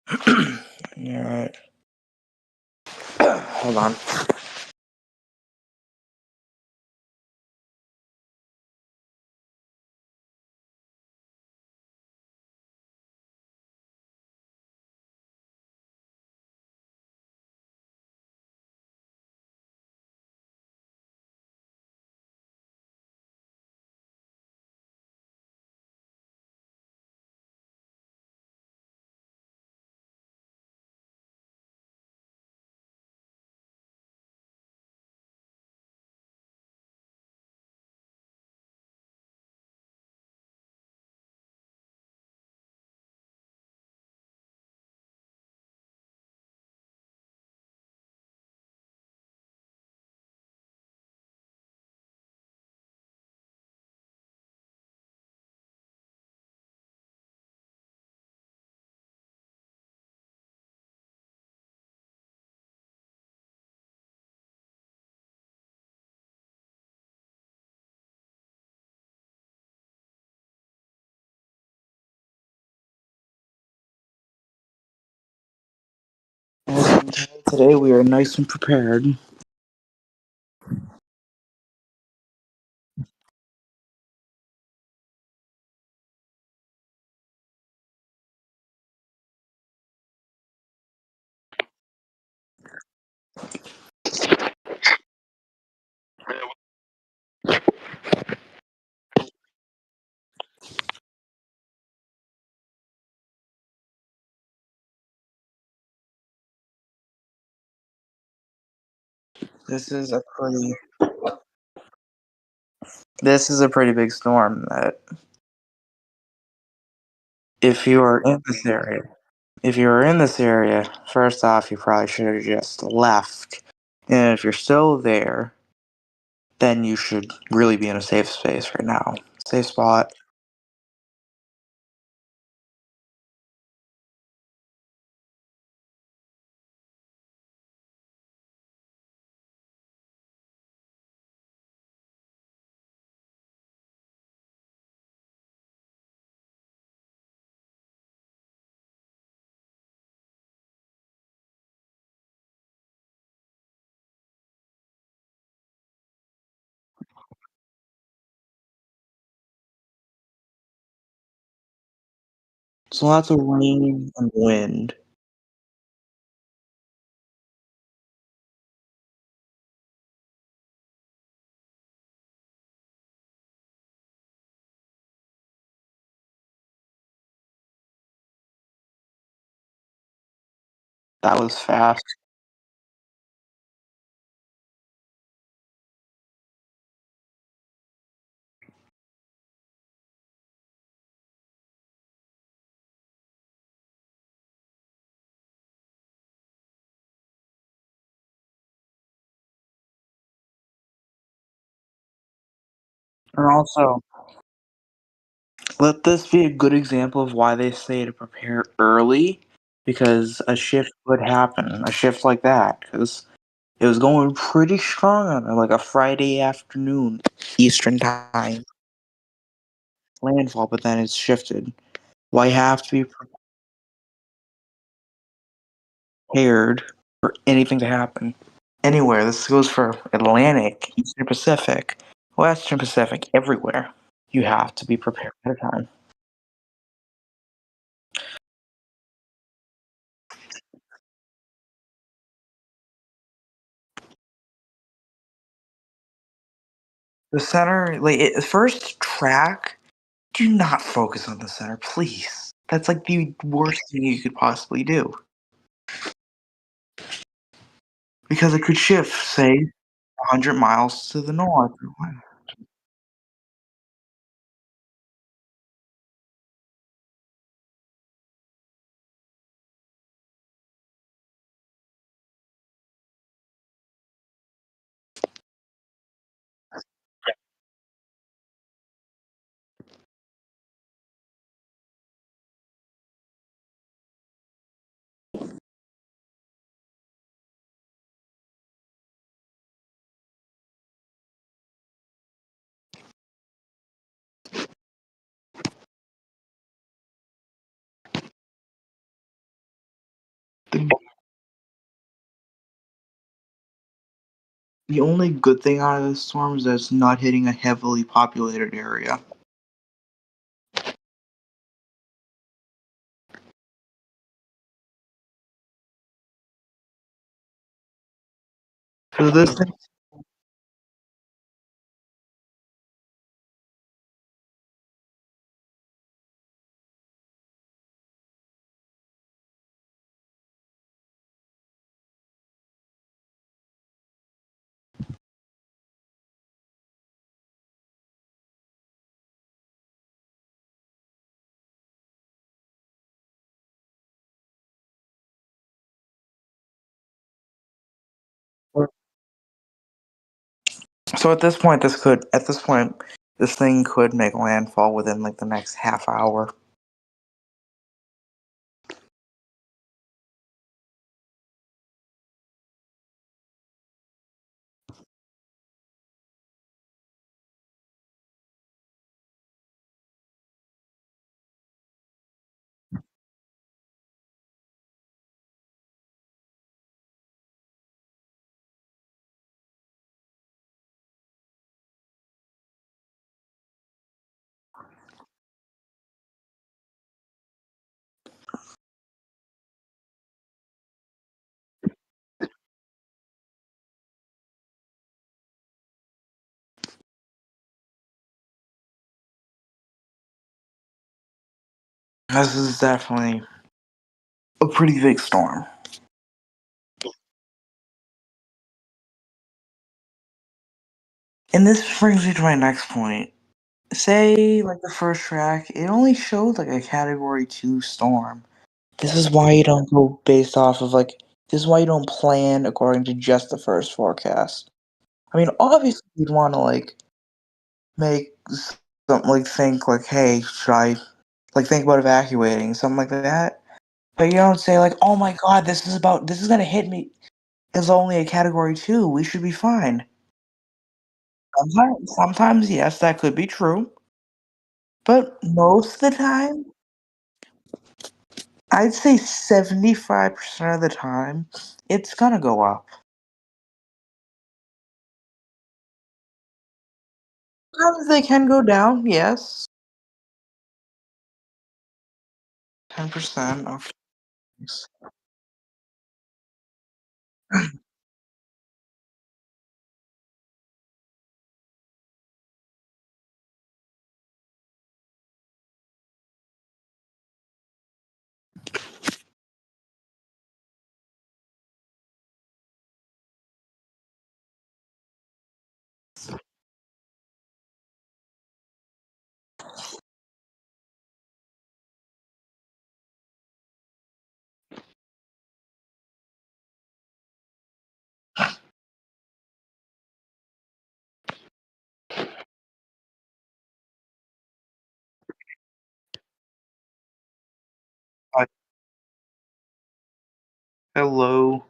Alright. Hold on. Today we are nice and prepared. This is a pretty this is a pretty big storm that if you are in this area if you are in this area, first off you probably should have just left. And if you're still there, then you should really be in a safe space right now. Safe spot. So lots of rain and wind. That was fast. And also, let this be a good example of why they say to prepare early, because a shift would happen, a shift like that, because it was going pretty strong on like a Friday afternoon, Eastern time landfall, but then it's shifted. Well, you have to be prepared for anything to happen. Anywhere. This goes for Atlantic, Eastern Pacific, Western Pacific, everywhere. You have to be prepared ahead of time. The center, like first track, do not focus on the center, please. That's like the worst thing you could possibly do because it could shift, say, 100 miles to the north. The, the only good thing out of this storm is that it's not hitting a heavily populated area. So this thing, so at this point, this thing could make landfall within like the next half hour. This is definitely a pretty big storm. And this brings me to my next point. Say, like the first track, it only showed like a category 2 storm. This is why you don't go based off of like. This is why you don't plan according to just the first forecast. I mean, obviously you'd want to like make something like think like, hey, should I like think about evacuating something like that? But you don't say like, oh my god, this is gonna hit me. It's only a category 2. We should be fine. Sometimes yes, that could be true, but most of the time, I'd say 75% of the time, it's gonna go up. Sometimes they can go down, yes. 10% of things. Hello.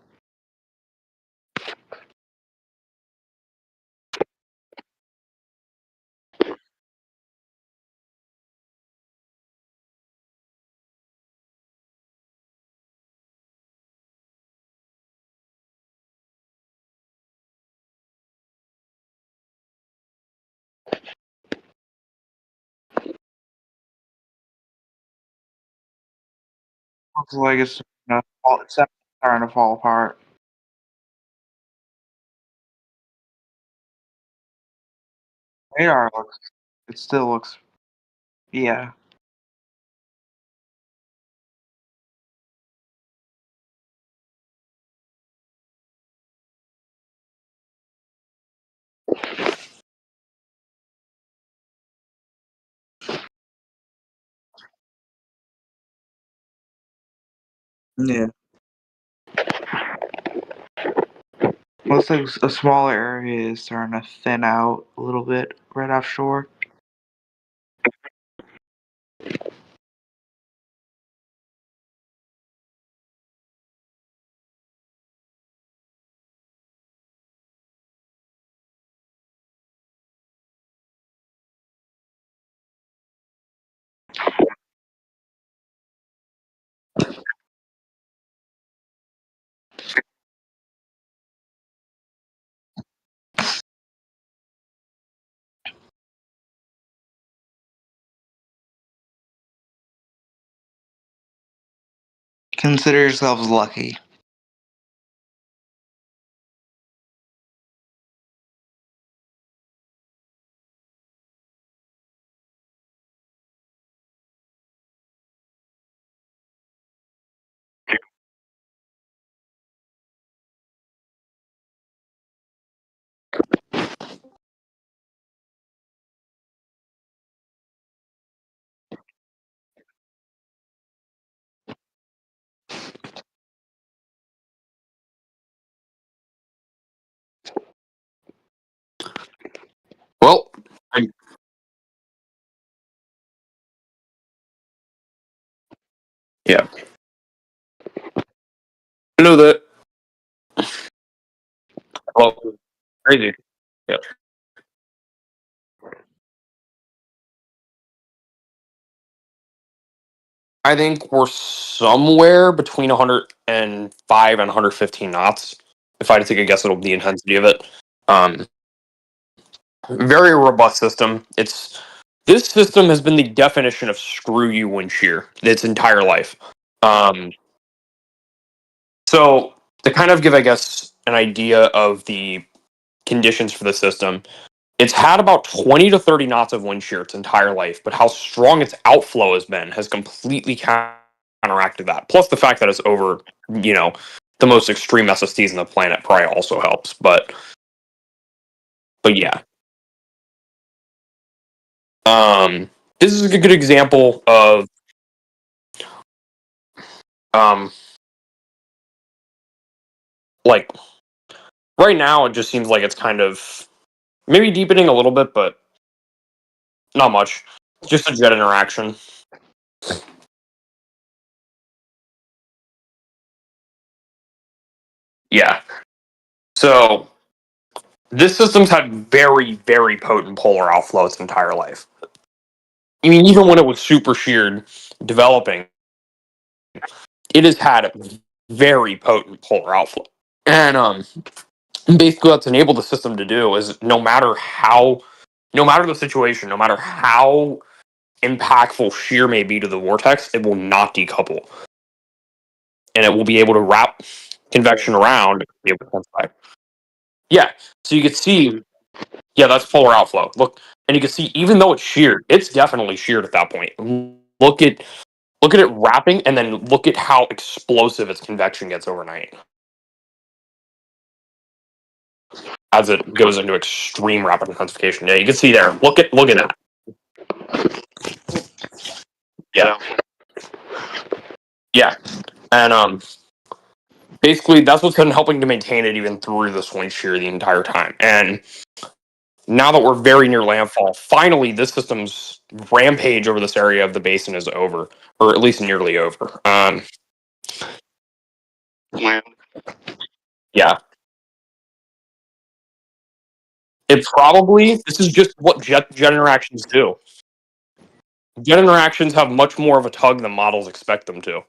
Looks like it's starting to fall apart. Radar looks. It still looks. Yeah. Yeah. Looks like a smaller area is starting to thin out a little bit right offshore. Consider yourselves lucky. Well, I, yeah, I know that. Well, crazy. Yeah, I think we're somewhere between 105 and 115 knots. If I had to take a guess, it'll be the intensity of it. Um, Very robust system. This system has been the definition of screw you wind shear its entire life. Um, so to kind of give, I guess, an idea of the conditions for the system, it's had about 20 to 30 knots of wind shear its entire life, but how strong its outflow has been has completely counteracted that. Plus the fact that it's over, you know, the most extreme SSTs on the planet probably also helps. But yeah. This is a good example of um like right now it just seems like it's kind of maybe deepening a little bit, but not much. Just a jet interaction. Yeah. So this system's had very, very potent polar outflow its entire life. I mean, even when it was super sheared developing, it has had very potent polar outflow. And basically what's enabled the system to do is no matter the situation, no matter how impactful shear may be to the vortex, it will not decouple. And it will be able to wrap convection around and be able to intensify. Yeah. So you can see, yeah, that's polar outflow. Look, and you can see even though it's sheared, it's definitely sheared at that point. Look at Look at it wrapping, and then look at how explosive its convection gets overnight as it goes into extreme rapid intensification. Yeah, you can see there. Look at that. Yeah, yeah, and basically that's what's been helping to maintain it even through the wind shear the entire time. And now that we're very near landfall, finally this system's rampage over this area of the basin is over, or at least nearly over. Yeah, it probably this is just what jet interactions do. Jet interactions have much more of a tug than models expect them to.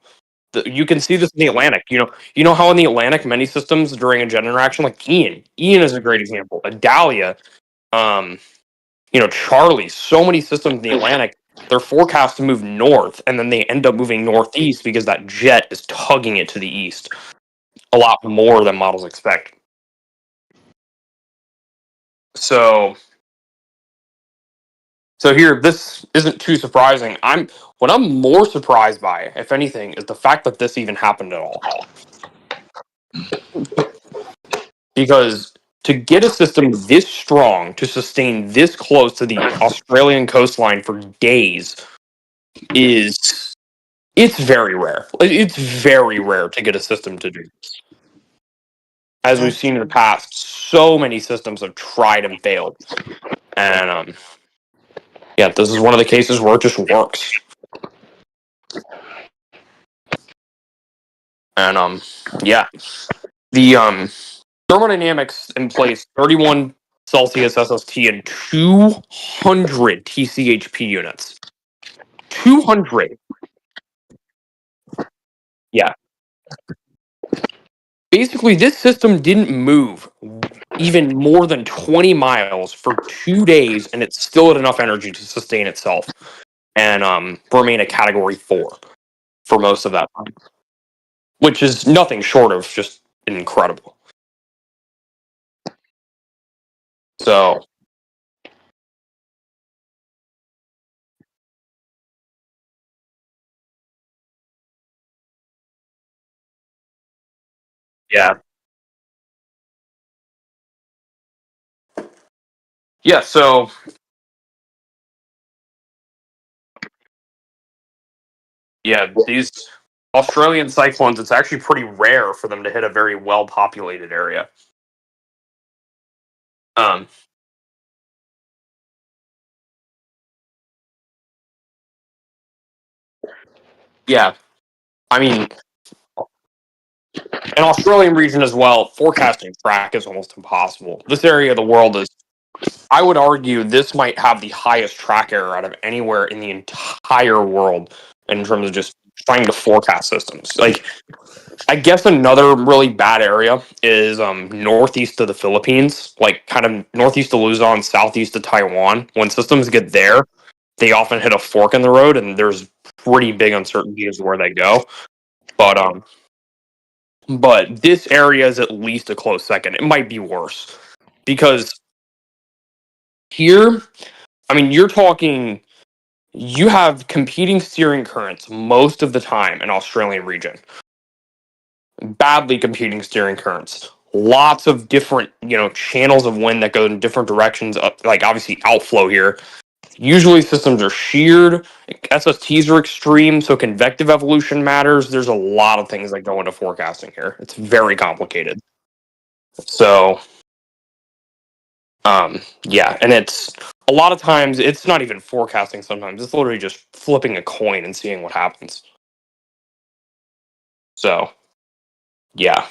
You can see this in the Atlantic. You know how in the Atlantic, many systems during a jet interaction, like Ian is a great example. Adalia, um, Charlie, so many systems in the Atlantic, they're forecast to move north, and then they end up moving northeast because that jet is tugging it to the east a lot more than models expect. So, so here, this isn't too surprising. What I'm more surprised by, if anything, is the fact that this even happened at all. Because to get a system this strong to sustain this close to the Australian coastline for days is it's very rare. It's very rare to get a system to do this. As we've seen in the past, so many systems have tried and failed. And yeah, this is one of the cases where it just works. And yeah. The thermodynamics in place 31 Celsius SST and 200 TCHP units. 200. Yeah. Basically, this system didn't move even more than 20 miles for 2 days, and it still had enough energy to sustain itself and remain a category 4 for most of that time. which is nothing short of just incredible. So yeah, yeah. So yeah, these Australian cyclones, it's actually pretty rare for them to hit a very well populated area. Um, yeah, I mean, an Australian region as well, forecasting track is almost impossible. This area of the world is, I would argue, this might have the highest track error out of anywhere in the entire world in terms of just trying to forecast systems. Like, I guess another really bad area is northeast of the Philippines, like kind of northeast of Luzon, southeast of Taiwan. When systems get there, they often hit a fork in the road, and there's pretty big uncertainty as to where they go. But this area is at least a close second. It might be worse because here, I mean, you're talking. You have competing steering currents most of the time in Australian region. Badly competing steering currents. Lots of different, channels of wind that go in different directions. Like obviously outflow here. Usually systems are sheared. SSTs are extreme, so convective evolution matters. There's a lot of things that go into forecasting here. It's very complicated. So, yeah, and it's a lot of times it's not even forecasting. Sometimes it's literally just flipping a coin and seeing what happens. So, yeah,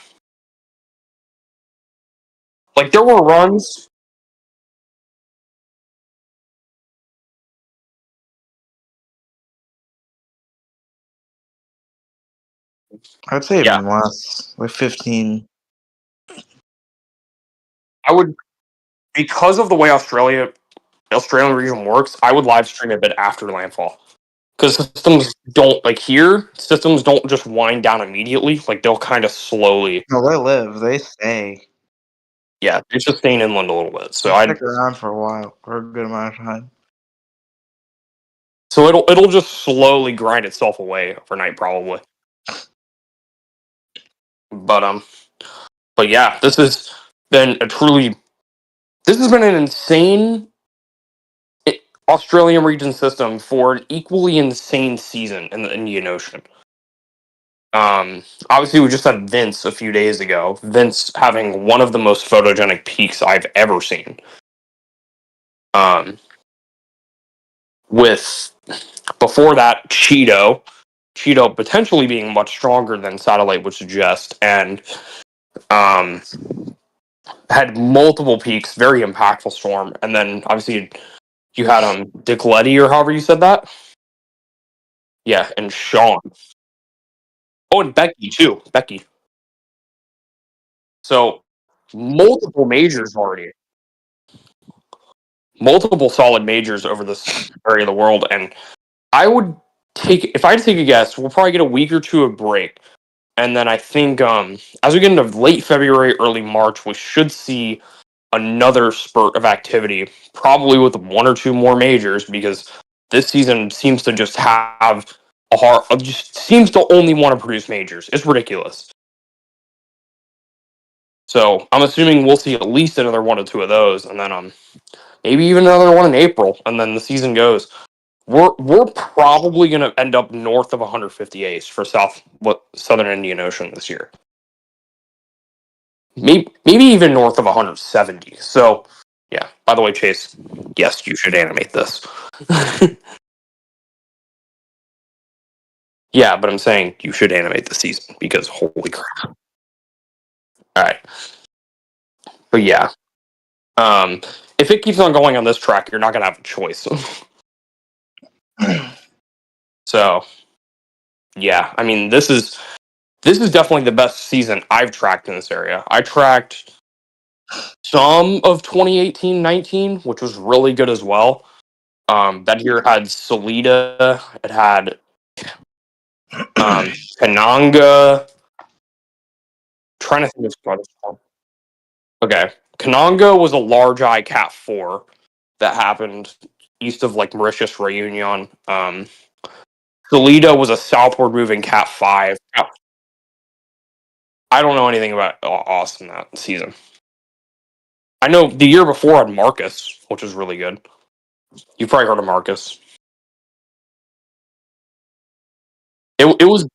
like there were runs. I'd say Yeah, even less, like 15. I would, because of the way Australian region works. I would live stream a bit after landfall because systems don't like here. Systems don't just wind down immediately. Like they'll kind of slowly. No, they live. They stay. Yeah, it's just staying inland a little bit. So They I stick around for a while, for a good amount of time. so it'll just slowly grind itself away overnight probably. But yeah, been a truly this has been an insane Australian region system for an equally insane season in the Indian Ocean. Obviously, we just had Vince a few days ago. Vince having one of the most photogenic peaks I've ever seen. Um, with before that, Cheeto potentially being much stronger than satellite would suggest, and um, had multiple peaks, very impactful storm, and then obviously you had Dick Letty or however you said that, yeah, and Sean. Oh, and Becky too, Becky. So multiple majors already. Multiple solid majors over this area of the world, and I would if I had to take a guess, we'll probably get a week or two of break, and then I think as we get into late February, early March, we should see another spurt of activity, probably with one or two more majors, because this season seems to just have just seems to only want to produce majors. It's ridiculous. So I'm assuming we'll see at least another one or two of those, and then maybe even another one in April, and then the season goes. We're probably going to end up north of 150 ace for Southern Indian Ocean this year. Maybe even north of 170. So, yeah. By the way, Chase, yes, you should animate this. Yeah, but I'm saying you should animate the season because holy crap. All right. But yeah. Um, if it keeps on going on this track, you're not going to have a choice. So, yeah. I mean, this is definitely the best season I've tracked in this area. I tracked some of 2018-19, which was really good as well. That year had Salida, it had Kananga, trying to think of some other storm. Okay, Kananga was a large eye Cat 4 that happened east of like Mauritius Reunion. Zelia was a southward moving Cat 5. I don't know anything about Austin that season. I know the year before had Marcus, which was really good. You've probably heard of Marcus. It was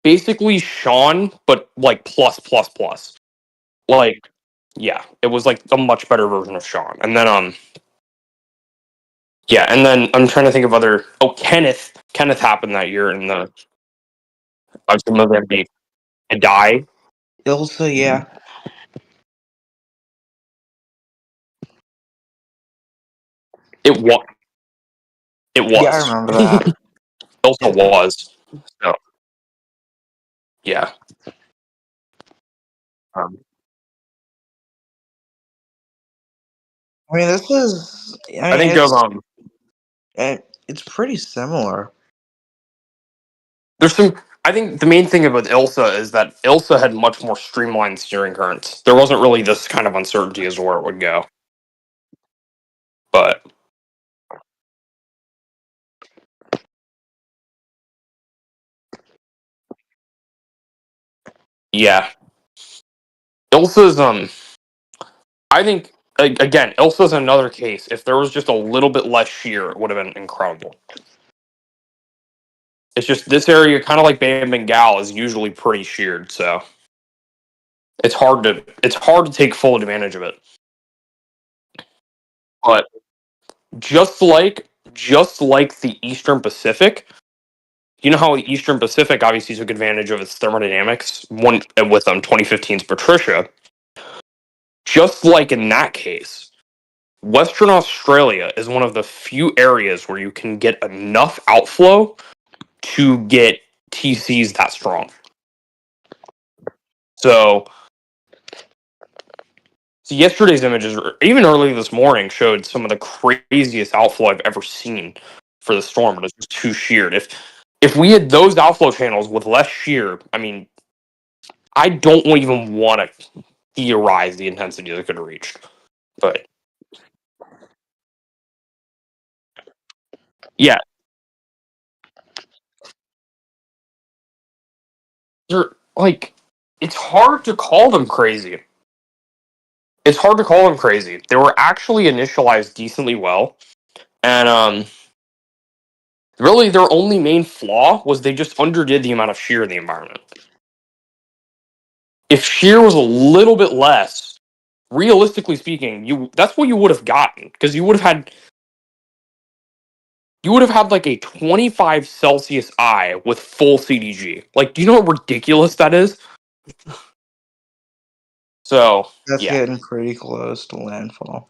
basically Sean, but like plus plus plus. Like, yeah, it was like a much better version of Sean. And then yeah, and then I'm trying to think of other. Oh, Kenneth. Kenneth happened that year in the Mozambique. A die. Ilsa, yeah. It was. It Yeah, I was. remember that. Elsa Yeah. was. So yeah. Um, I mean, this is. I I mean, think of it's pretty similar. there's some. I think the main thing about Ilsa is that Ilsa had much more streamlined steering currents. There wasn't really this kind of uncertainty as to where it would go. But yeah, Ilsa's I think again, Ilsa's another case. If there was just a little bit less shear, it would have been incredible. It's just this area, kind of like Bay of Bengal, is usually pretty sheared, so it's hard to take full advantage of it. But just like the Eastern Pacific, you know how the Eastern Pacific obviously took advantage of its thermodynamics one with 2015's Patricia. Just like in that case, Western Australia is one of the few areas where you can get enough outflow to get TCs that strong. So yesterday's images, or even earlier this morning, showed some of the craziest outflow I've ever seen for the storm. But it's just too sheared. If we had those outflow channels with less shear, I mean, I don't even want to theorize the intensity that could have reached. But yeah, they're like, it's hard to call them crazy. It's hard to call them crazy. They were actually initialized decently well, and really their only main flaw was they just underdid the amount of shear in the environment. If shear was a little bit less, realistically speaking, that's what you would have gotten, because you would have had like a 25 Celsius eye with full CDG. Like, do you know how ridiculous that is? So That's yeah, getting pretty close to landfall.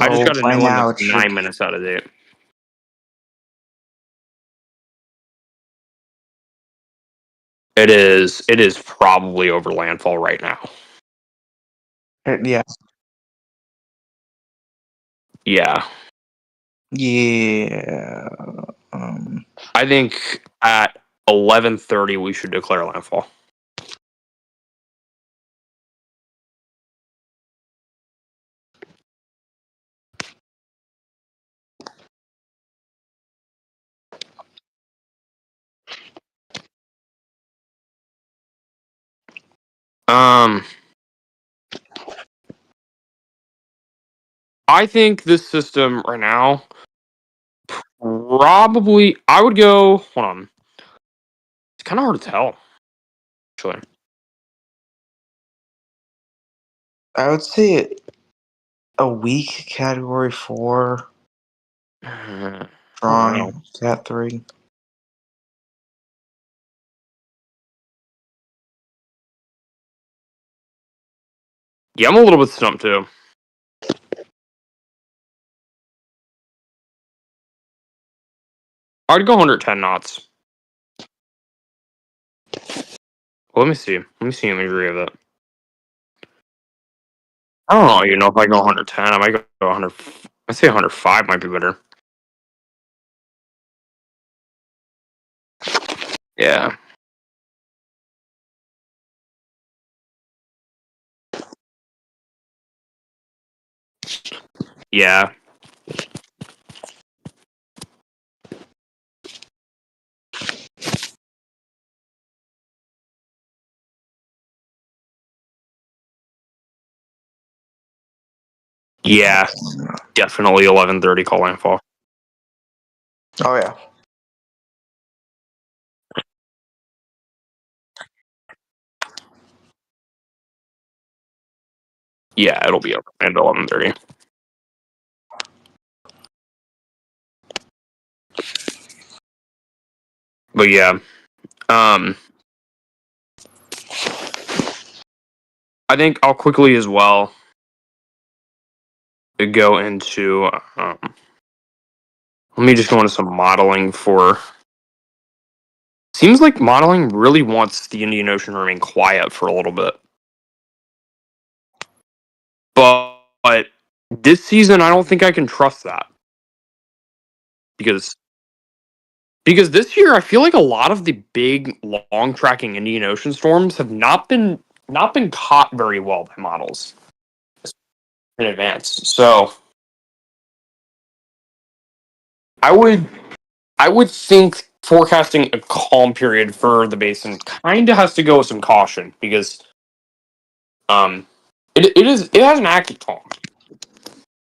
I just So got a by new one now that's it should. 9 minutes out of date. It is probably over landfall right now. Yeah. Yeah. Yeah. I think at 11:30 we should declare landfall. Um, I think this system right now probably I would go. Hold on, it's kind of hard to tell. Actually, I would say a weak Category 4, I don't know. strong Cat 3. Yeah, I'm a little bit stumped too. I'd go 110 knots. Well, let me see. Let me see imagery of it. I don't know. You know, if I go 110, I might go 100. I'd say 105 might be better. Yeah. Yeah. Yeah. Definitely 11:30 call landfall. Oh yeah. Yeah, it'll be over at 11:30. But yeah, um, I think I'll quickly as well go into. Let me just go into some modeling for. Seems like modeling really wants the Indian Ocean to remain quiet for a little bit, but this season I don't think I can trust that because this year I feel like a lot of the big long tracking Indian Ocean storms have not been caught very well by models in advance. So I would think forecasting a calm period for the basin kind of has to go with some caution because um it has an active calm.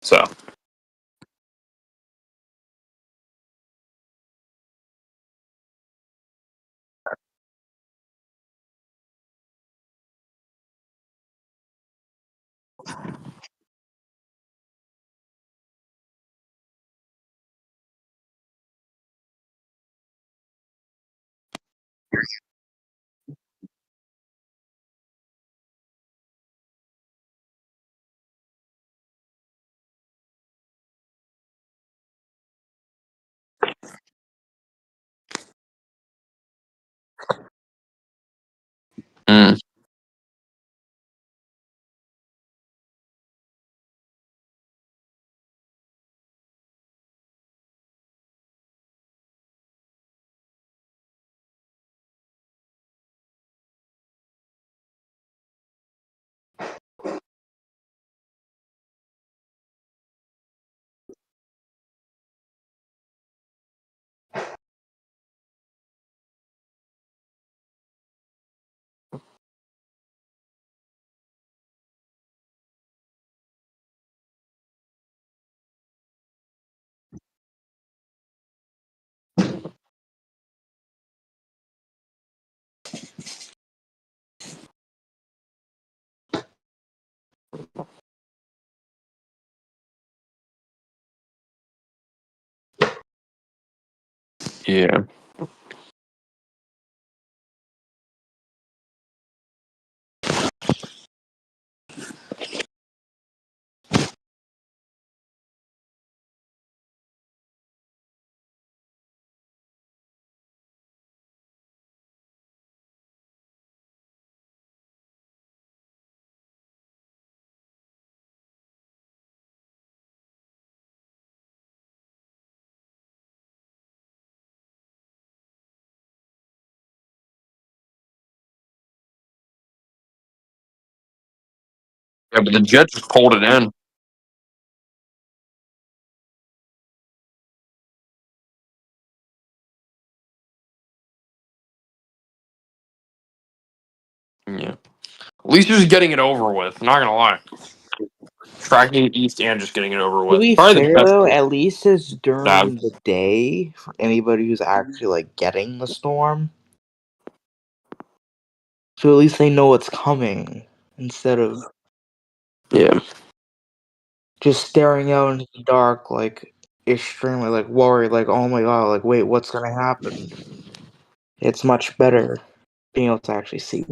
So mm, yeah. Yeah, but the Jets just pulled it in. Yeah. At least you're just getting it over with. Not gonna lie. Tracking it east and just getting it over To with. be Probably the fair best though, thing at least it's to have. during the day for anybody who's actually like getting the storm. So at least they know what's coming instead of Yeah. just staring out into the dark, like extremely like worried, like oh my god, like wait, what's gonna happen? It's much better being able to actually see.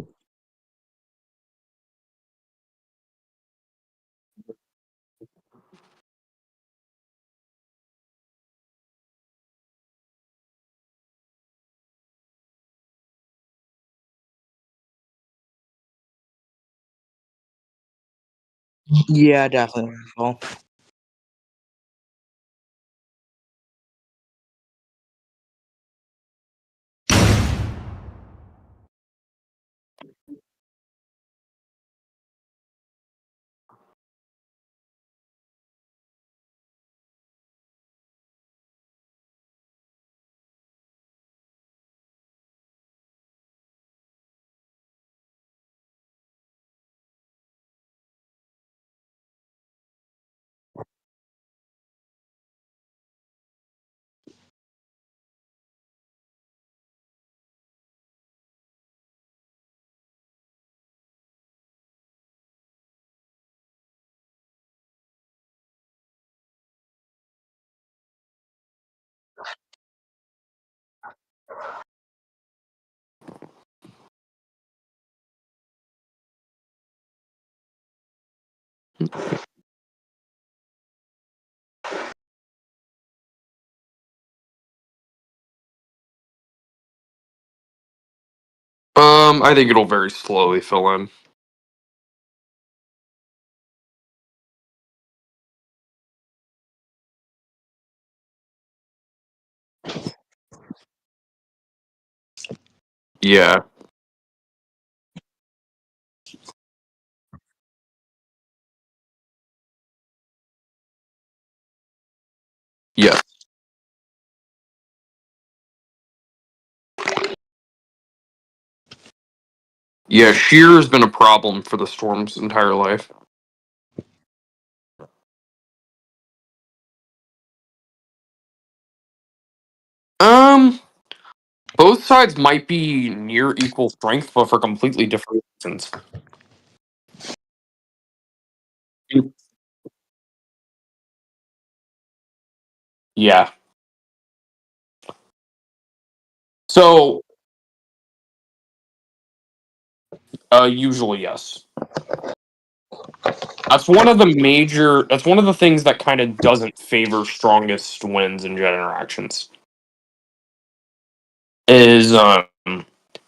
Yeah, definitely. Well, I think it'll very slowly fill in. Yeah. Yeah. Yeah, shear has been a problem for the Storm's entire life. Um, both sides might be near equal strength, but for completely different reasons. Yeah. So, usually yes. That's one of the things that kind of doesn't favor strongest wins in jet interactions. Is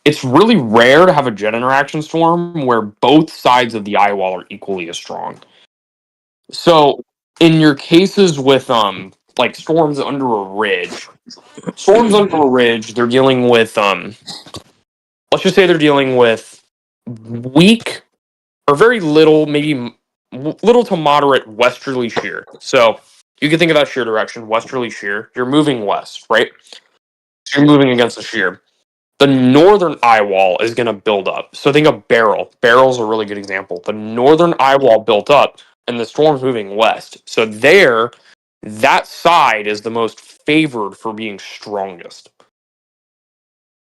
it's really rare to have a jet interaction storm where both sides of the eye wall are equally as strong. So in your cases with like storms under a ridge, they're dealing with let's just say they're dealing with weak or very little, maybe little to moderate westerly shear. So you can think of that shear direction, westerly shear. You're moving west, right? So you're moving against the shear. The northern eye wall is going to build up. So think of barrel. Barrel's a really good example. The northern eye wall built up, and the storm's moving west. So there, that side is the most favored for being strongest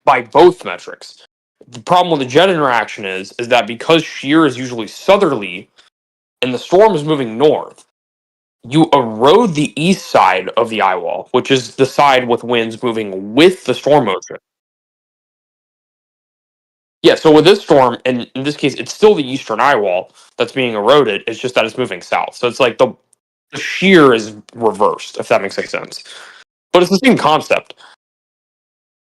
by both metrics. The problem with the jet interaction is that because shear is usually southerly and the storm is moving north, you erode the east side of the eye wall, which is the side with winds moving with the storm motion. Yeah, so with this storm, and in this case, it's still the eastern eye wall that's being eroded. It's just that it's moving south. So it's like the shear is reversed, if that makes any sense. But it's the same concept.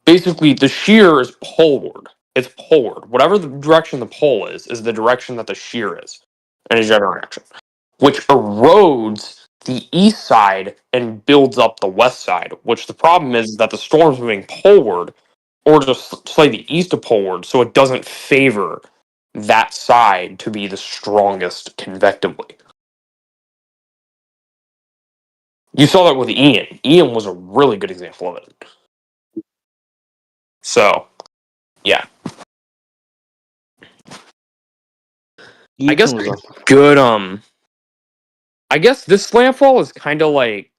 Basically, the shear is poleward. It's poleward. Whatever the direction the pole is the direction that the shear is in a jet reaction, which erodes the east side and builds up the west side. Which the problem is that the storm's moving poleward or just slightly east of poleward, so it doesn't favor that side to be the strongest convectively. You saw that with Ian. Ian was a really good example of it. So, yeah. I guess Ethan was up. good I guess this landfall is kind of like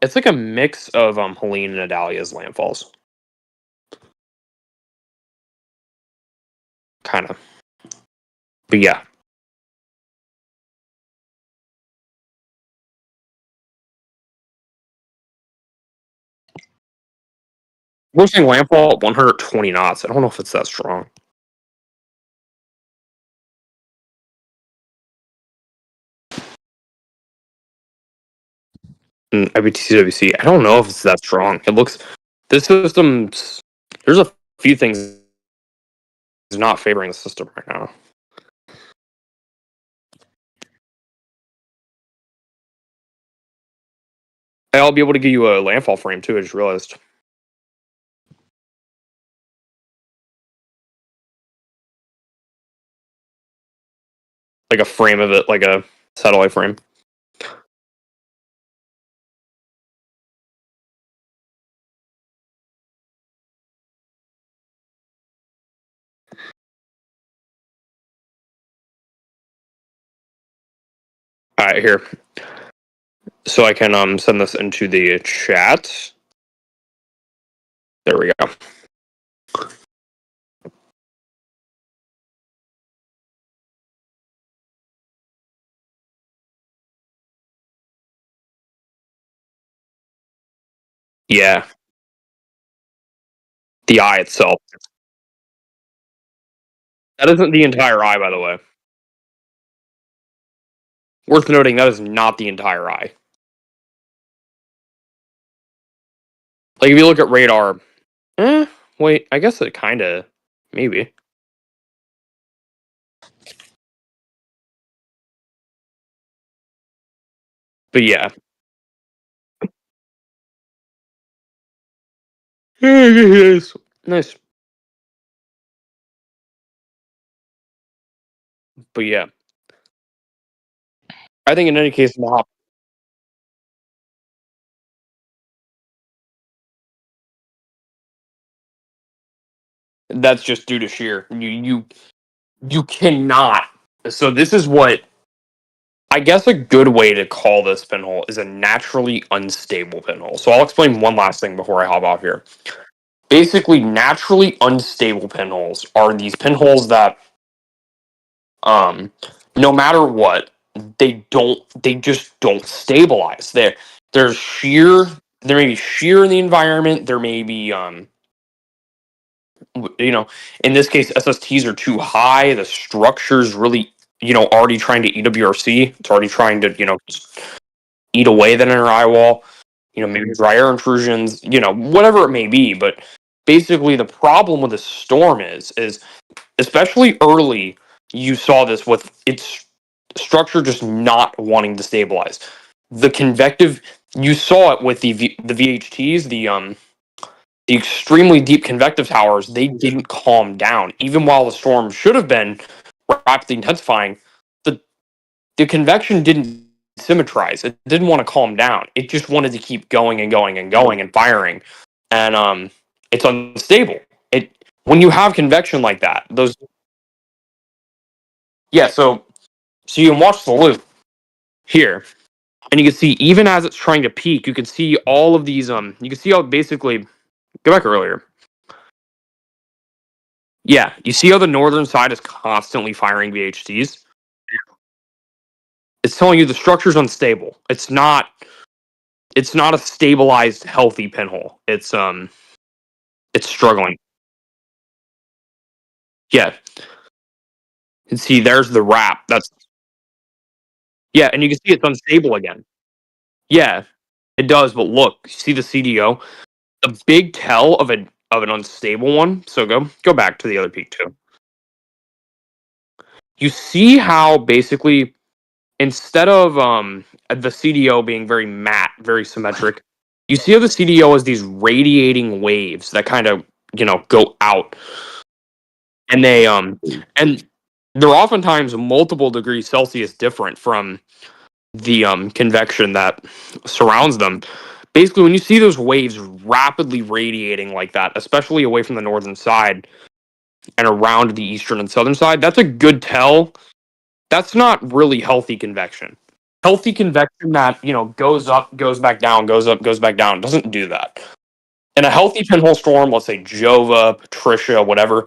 it's like a mix of Helene and Adalia's landfalls. Kind of. But yeah. We're saying landfall at 120 knots. I don't know if it's that strong. IBTCWC. I don't know if it's that strong. It looks this system's there's a few things not favoring the system right now. I'll be able to give you a landfall frame too, I just realized. Like a frame of it, like a satellite frame. Alright, here. So I can send this into the chat. There we go. Yeah. The eye itself. That isn't the entire eye, by the way. Worth noting, that is not the entire eye. Like, if you look at radar, wait, I guess it kind of, maybe. But yeah. Nice. But yeah. I think in any case, that's just due to shear. You cannot. So this is what I guess a good way to call this pinhole is a naturally unstable pinhole. So I'll explain one last thing before I hop off here. Basically, naturally unstable pinholes are these pinholes that, um, no matter what, they just don't stabilize. There's shear. There may be shear in the environment. There may be, you know, in this case, SSTs are too high. The structure's really, already trying to EWRC. It's already trying to, eat away that inner eye wall. Maybe dry air intrusions. Whatever it may be. But basically, the problem with a storm is especially early. You saw this with its structure just not wanting to stabilize. The convective, you saw it with the VHTs, the extremely deep convective towers. They didn't calm down, even while the storm should have been rapidly intensifying. The the convection didn't symmetrize. It didn't want to calm down. It just wanted to keep going and going and going and firing, and it's unstable. It When you have convection like that, those yeah. So you can watch the loop here, and you can see even as it's trying to peak, you can see all of these. You can see how basically go back earlier. Yeah, you see how the northern side is constantly firing VHTs. It's telling you the structure's unstable. It's not. It's not a stabilized, healthy pinhole. It's struggling. Yeah, and see, there's the wrap. That's yeah, and you can see it's unstable again. Yeah, it does. But look, see the CDO. The big tell of an unstable one. So go back to the other peak too. You see how basically instead of the CDO being very matte, very symmetric, you see how the CDO is these radiating waves that kind of go out, and and they're oftentimes multiple degrees Celsius different from the convection that surrounds them. Basically, when you see those waves rapidly radiating like that, especially away from the northern side and around the eastern and southern side, that's a good tell. That's not really healthy convection. Healthy convection that goes up, goes back down, goes up, goes back down doesn't do that. In a healthy pinhole storm, let's say Jova, Patricia, whatever,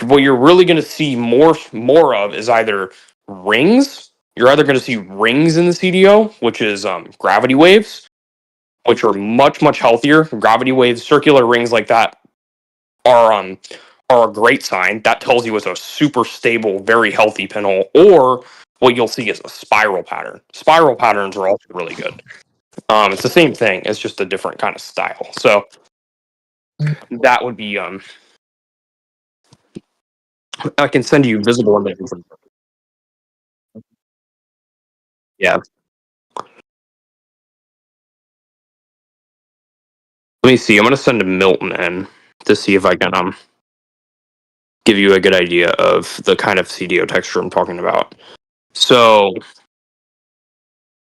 what you're really going to see more of is either rings. You're either going to see rings in the CDO, which is gravity waves, which are much healthier. Gravity waves, circular rings like that are are a great sign. That tells you it's a super stable, very healthy pinhole. Or what you'll see is a spiral pattern. Spiral patterns are also really good. It's the same thing. It's just a different kind of style. So that would be I can send you visible images. Yeah. Let me see. I'm gonna send a Milton in to see if I can give you a good idea of the kind of CDO texture I'm talking about. So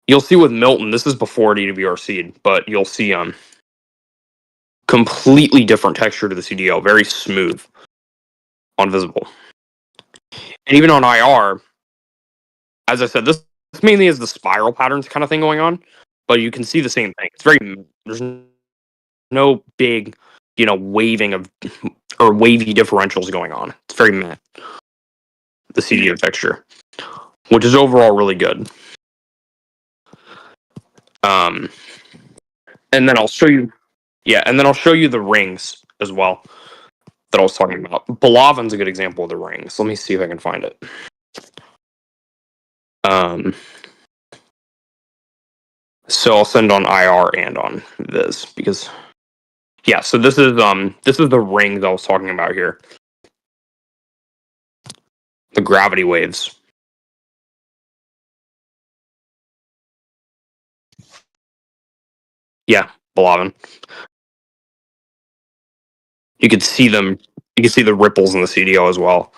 you'll see with Milton, this is before DWRC, but you'll see completely different texture to the CDO, very smooth on visible. And even on IR, as I said, this mainly is the spiral patterns kind of thing going on, but you can see the same thing. It's very there's no big, waving of or wavy differentials going on. It's very matte, the CDO texture, which is overall really good. Um, and then I'll show you, yeah, and then I'll show you the rings as well. that I was talking about. Balavin's a good example of the rings. Let me see if I can find it. So I'll send on IR and on Viz because yeah. So this is the rings I was talking about here. The gravity waves. Yeah, Balavin. You could see them. You can see the ripples in the CDO as well.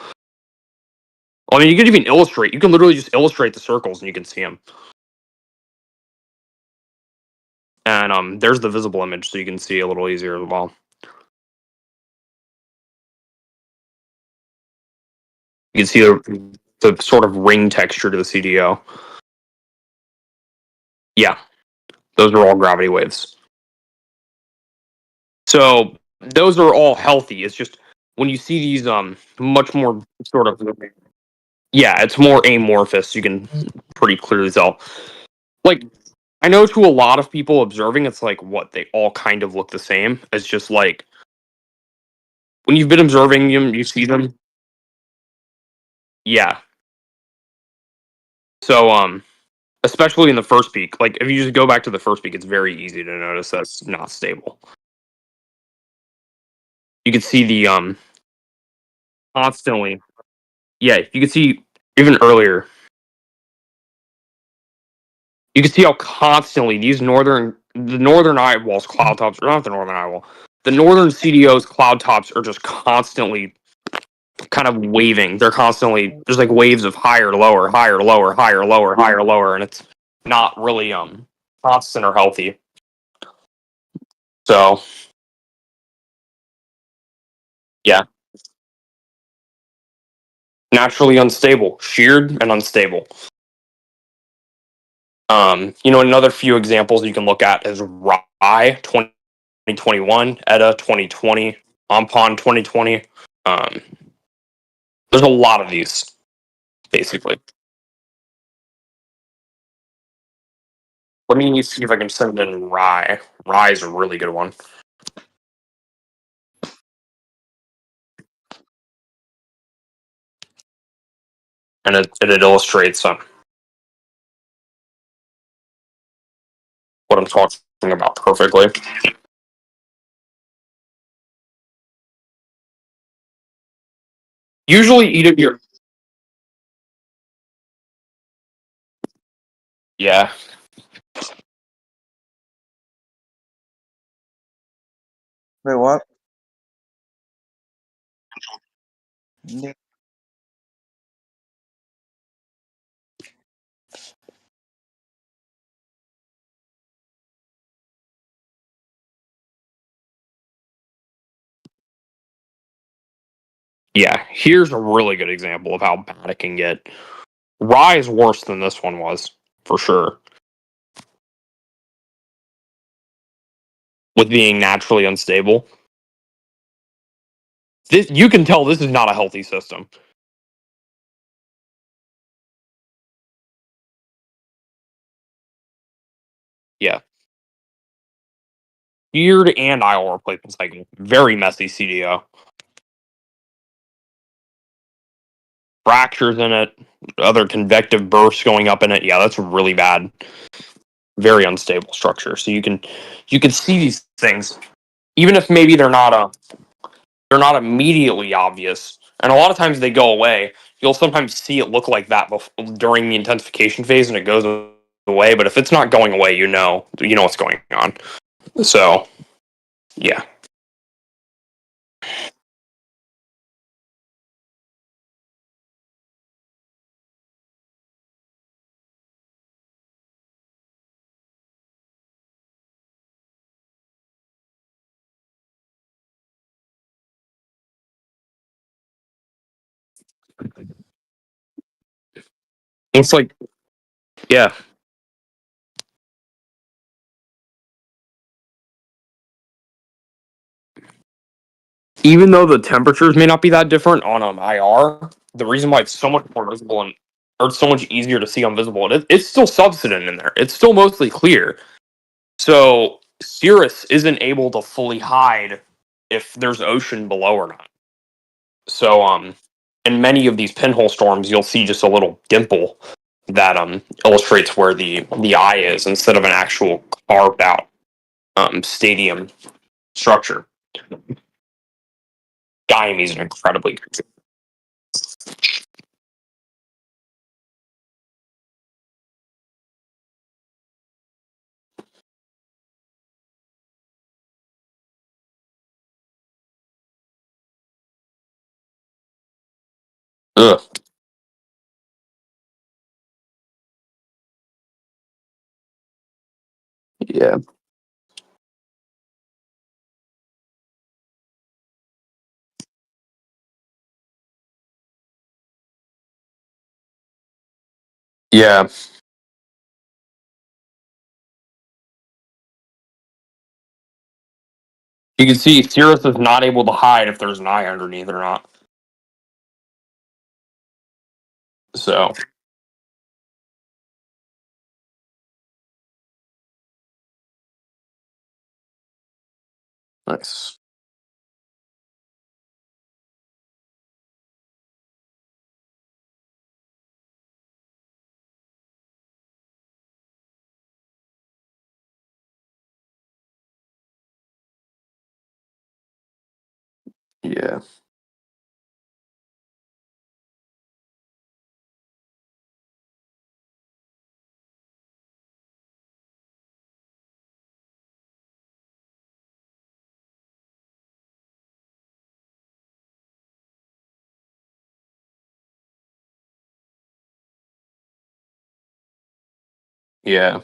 I mean, you could even illustrate. You can literally just illustrate the circles, and you can see them. And there's the visible image, so you can see a little easier as well. You can see the sort of ring texture to the CDO. Yeah, those are all gravity waves. So those are all healthy. It's just when you see these much more sort of yeah, it's more amorphous. You can pretty clearly tell. Like I know to a lot of people observing, it's like what they all kind of look the same. It's just like when you've been observing them, you see them. Yeah. So especially in the first peak, like if you just go back to the first peak, it's very easy to notice that's not stable. You can see the constantly. Yeah, you can see even earlier. You can see how constantly the northern eyewalls cloud tops, or not the northern eyewall, the northern CDO's cloud tops are just constantly kind of waving. They're constantly there's like waves of higher, lower, higher, lower, higher, lower, higher, lower, and it's not really constant or healthy. So yeah, naturally unstable, sheared and unstable. Another few examples you can look at is Rye 2021, ETA 2020, Ampon 2020. Um, there's a lot of these, basically. Let me see if I can send in Rye. Rye is a really good one. And it illustrates what I'm talking about perfectly. Usually eat it your yeah. Wait, what? Yeah. Yeah, here's a really good example of how bad it can get. Rye is worse than this one was, for sure. With being naturally unstable. This you can tell this is not a healthy system. Yeah. Beard and aisle replacement cycle. Very messy CDO. Fractures in it, other convective bursts going up in it. Yeah, that's really bad. Very unstable structure. So you can see these things, even if maybe they're not immediately obvious. And a lot of times they go away. You'll sometimes see it look like that during the intensification phase, and it goes away. But if it's not going away, you know what's going on. So yeah. It's like yeah. Even though the temperatures may not be that different on IR, the reason why it's so much more visible and or it's so much easier to see unvisible, it's still subsident in there. It's still mostly clear. So Cirrus isn't able to fully hide if there's ocean below or not. So in many of these pinhole storms, you'll see just a little dimple that illustrates where the eye is instead of an actual carved out stadium structure. Diame is an incredibly good. Ugh. Yeah. Yeah. You can see Cirrus is not able to hide if there's an eye underneath or not. So nice. Yeah. Yeah.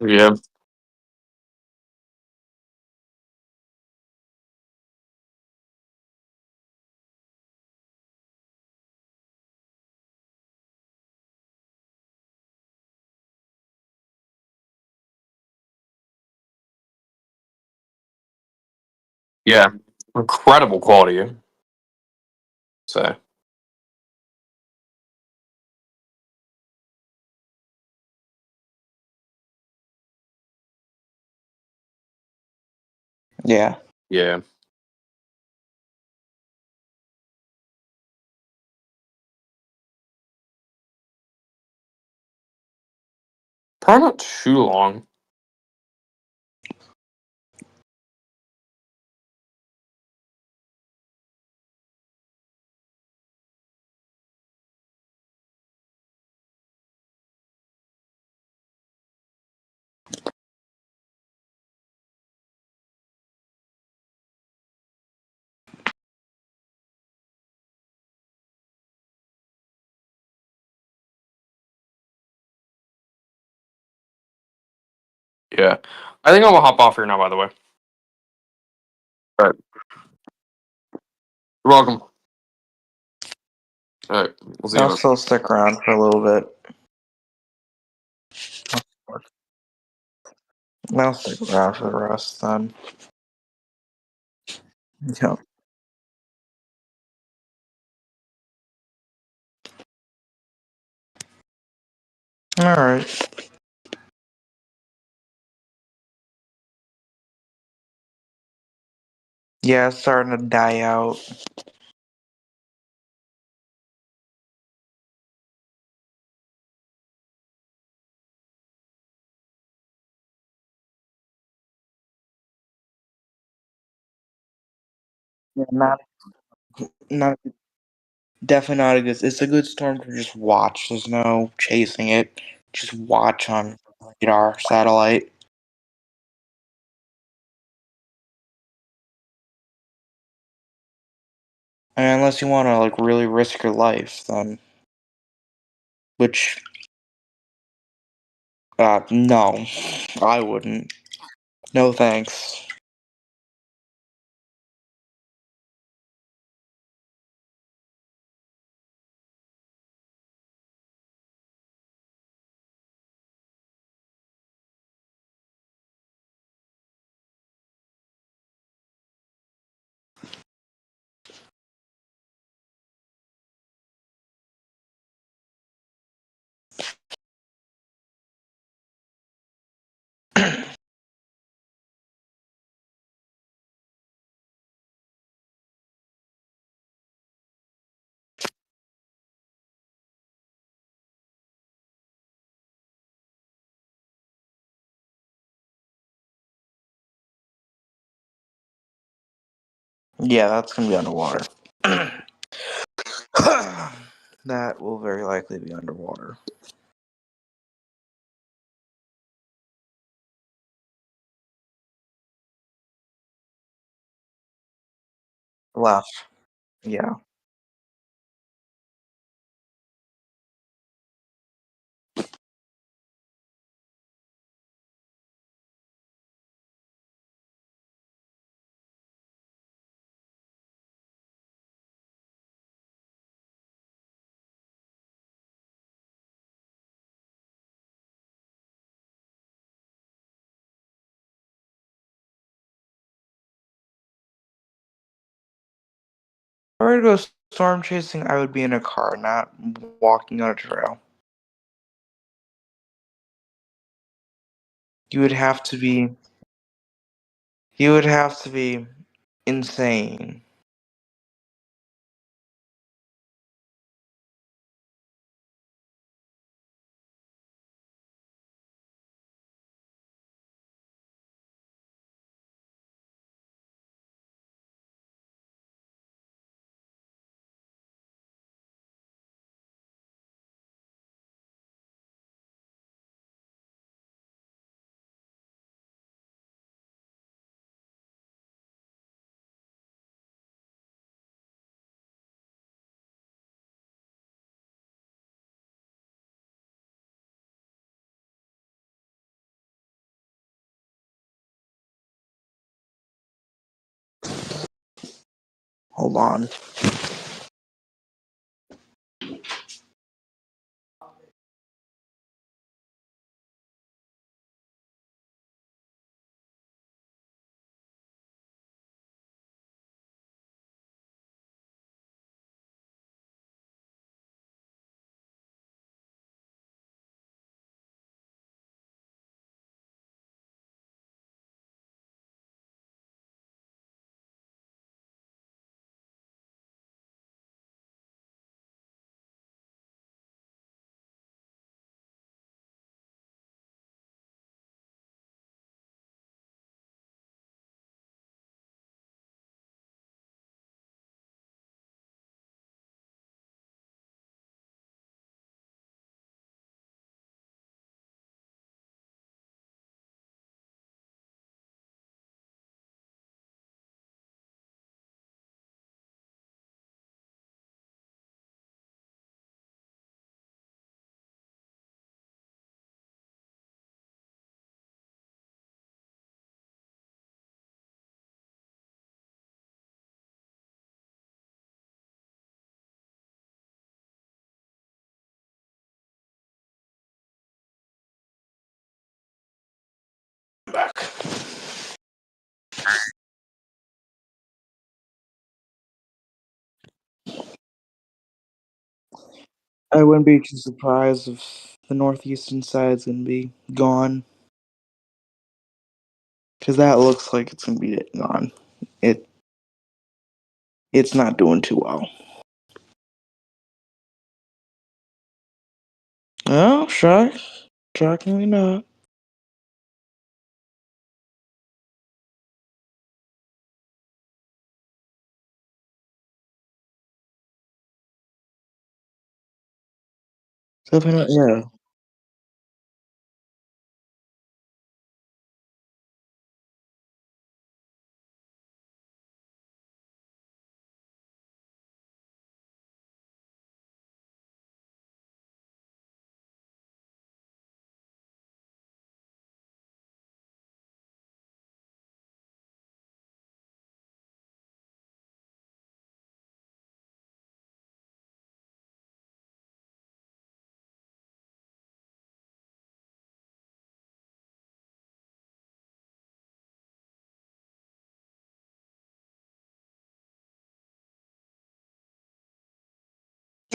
Yeah. Yeah. Incredible quality. So Yeah. yeah. Probably not too long. Yeah. I think I'm gonna hop off here now, by the way. All right. You're welcome. All right. We'll see you, I'll man. still stick around for a little bit. I'll stick around for the rest then. Yep. All right. Yeah, it's starting to die out. Yeah, not definitely not a good. It's a good storm to just watch. There's no chasing it. Just watch on radar satellite. I mean, unless you want to like really risk your life, then which no, I wouldn't. No thanks. Yeah, that's gonna be underwater. That will very likely be underwater. Left. Yeah. If I were to go storm chasing, I would be in a car, not walking on a trail. You would have to be. You would have to be insane. Hold on. Back. I wouldn't be too surprised if the northeastern side's gonna be gone, because that looks like it's gonna be gone. It it's not doing too well. Oh, shockingly not. Definitely, yeah.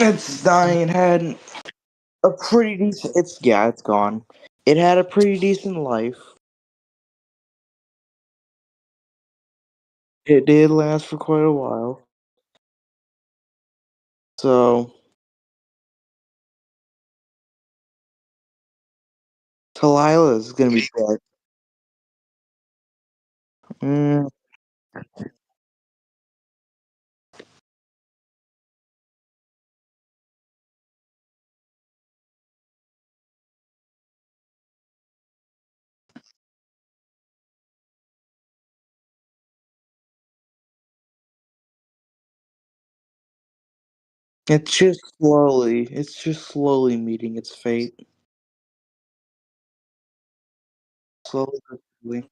It's dying. It had a pretty decent. It's gone. It had a pretty decent life. It did last for quite a while. So Talilah's gonna be dead. Mm, it's just slowly meeting its fate. Slowly but surely.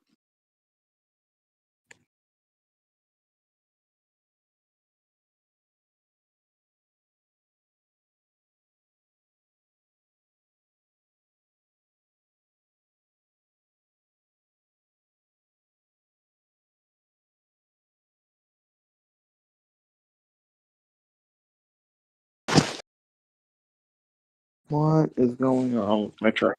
What is going on with my truck?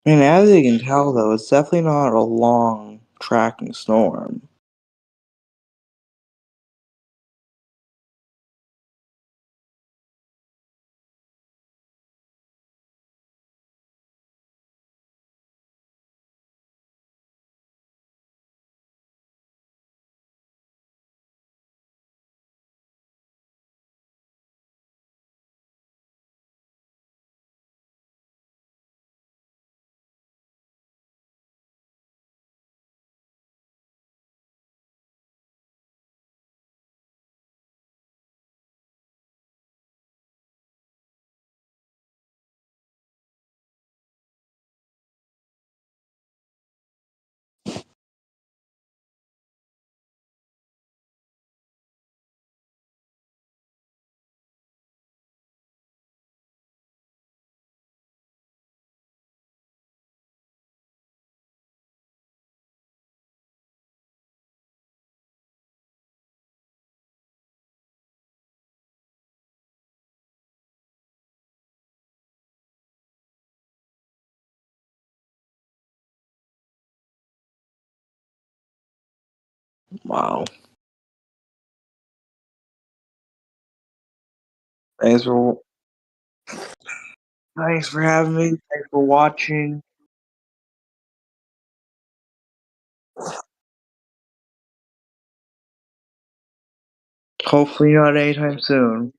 And as you can tell, though, it's definitely not a long tracking storm. Wow. Thanks for thanks for having me. Thanks for watching. Hopefully not anytime soon.